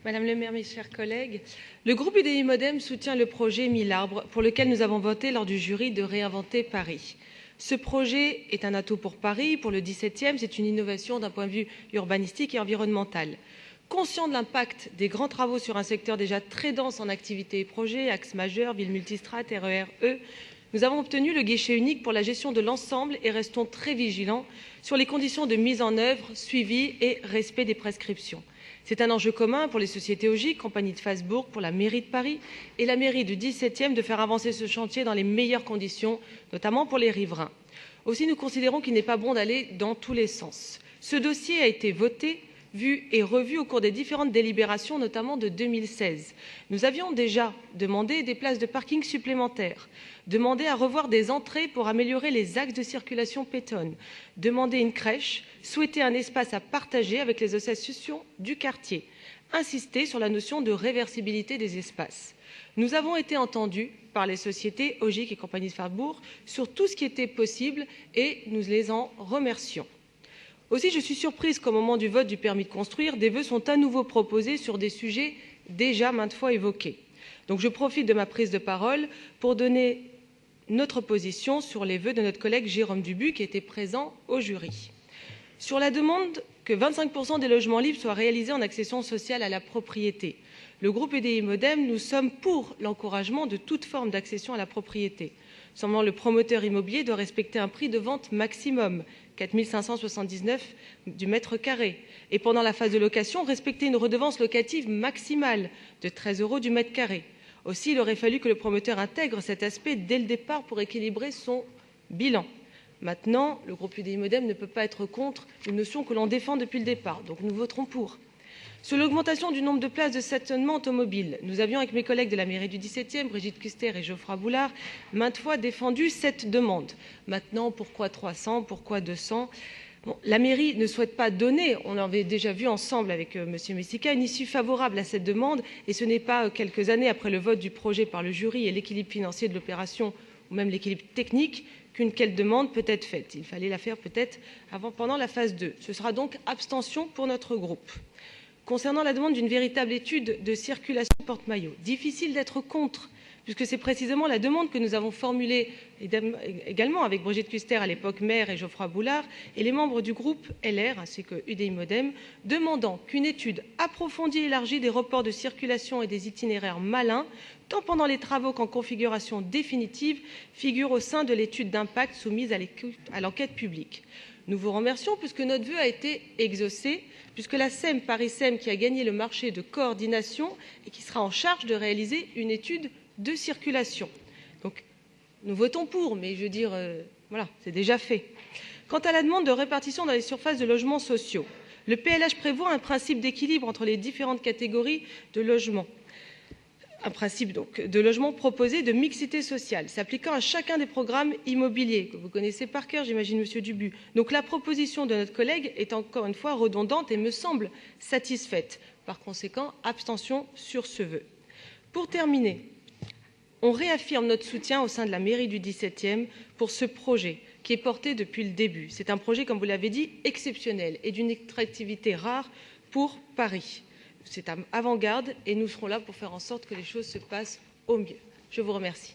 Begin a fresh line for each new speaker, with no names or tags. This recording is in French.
Madame le maire, mes chers collègues, le groupe UDI Modem soutient le projet 1000 arbres pour lequel nous avons voté lors du jury de Réinventer Paris. Ce projet est un atout pour Paris, pour le 17e, c'est une innovation d'un point de vue urbanistique et environnemental. Conscient de l'impact des grands travaux sur un secteur déjà très dense en activités et projets, axes majeurs, villes multistrates, RER-E, nous avons obtenu le guichet unique pour la gestion de l'ensemble et restons très vigilants sur les conditions de mise en œuvre, suivi et respect des prescriptions. C'est un enjeu commun pour les sociétés OGIC, compagnie de Fasbourg, pour la mairie de Paris et la mairie du 17e de faire avancer ce chantier dans les meilleures conditions, notamment pour les riverains. Aussi, nous considérons qu'il n'est pas bon d'aller dans tous les sens. Ce dossier a été voté, vu et revu au cours des différentes délibérations, notamment de 2016. Nous avions déjà demandé des places de parking supplémentaires, demandé à revoir des entrées pour améliorer les axes de circulation piétonne, demandé une crèche, souhaité un espace à partager avec les associations du quartier, insisté sur la notion de réversibilité des espaces. Nous avons été entendus par les sociétés OGIC et compagnie de Fasbourg sur tout ce qui était possible et nous les en remercions. Aussi, je suis surprise qu'au moment du vote du permis de construire, des vœux sont à nouveau proposés sur des sujets déjà maintes fois évoqués. Donc je profite de ma prise de parole pour donner notre position sur les vœux de notre collègue Jérôme Dubu, qui était présent au jury. Sur la demande que 25% des logements libres soient réalisés en accession sociale à la propriété, le groupe UDI Modem, nous sommes pour l'encouragement de toute forme d'accession à la propriété. Seulement, le promoteur immobilier doit respecter un prix de vente maximum, 4 579 du mètre carré. Et pendant la phase de location, respecter une redevance locative maximale de 13 € du mètre carré. Aussi, il aurait fallu que le promoteur intègre cet aspect dès le départ pour équilibrer son bilan. Maintenant, le groupe UDI Modem ne peut pas être contre une notion que l'on défend depuis le départ. Donc nous voterons pour. Sur l'augmentation du nombre de places de stationnement automobile, nous avions, avec mes collègues de la mairie du 17e, Brigitte Kuster et Geoffroy Boulard, maintes fois défendu cette demande. Maintenant, pourquoi 300 ? Pourquoi 200 ? La mairie ne souhaite pas donner, on l'avait déjà vu ensemble avec M. Messika, une issue favorable à cette demande, et ce n'est pas quelques années après le vote du projet par le jury et l'équilibre financier de l'opération, ou même l'équilibre technique, qu'une telle demande peut être faite. Il fallait la faire peut-être pendant la phase 2. Ce sera donc abstention pour notre groupe. Concernant la demande d'une véritable étude de circulation porte-maillot, difficile d'être contre, puisque c'est précisément la demande que nous avons formulée également avec Brigitte Kuster à l'époque maire et Geoffroy Boulard et les membres du groupe LR ainsi que UDI Modem, demandant qu'une étude approfondie et élargie des reports de circulation et des itinéraires malins, tant pendant les travaux qu'en configuration définitive, figure au sein de l'étude d'impact soumise à l'enquête publique. Nous vous remercions puisque notre vœu a été exaucé, puisque la SEM Paris-SEM, qui a gagné le marché de coordination et qui sera en charge de réaliser une étude de circulation. Donc, nous votons pour, mais je veux dire, voilà, c'est déjà fait. Quant à la demande de répartition dans les surfaces de logements sociaux, le PLH prévoit un principe d'équilibre entre les différentes catégories de logements. Un principe donc de logement proposé de mixité sociale, s'appliquant à chacun des programmes immobiliers, que vous connaissez par cœur, j'imagine, Monsieur Dubu. Donc la proposition de notre collègue est encore une fois redondante et me semble satisfaite. Par conséquent, abstention sur ce vœu. Pour terminer, on réaffirme notre soutien au sein de la mairie du 17e pour ce projet qui est porté depuis le début. C'est un projet, comme vous l'avez dit, exceptionnel et d'une attractivité rare pour Paris. C'est avant-garde et nous serons là pour faire en sorte que les choses se passent au mieux. Je vous remercie.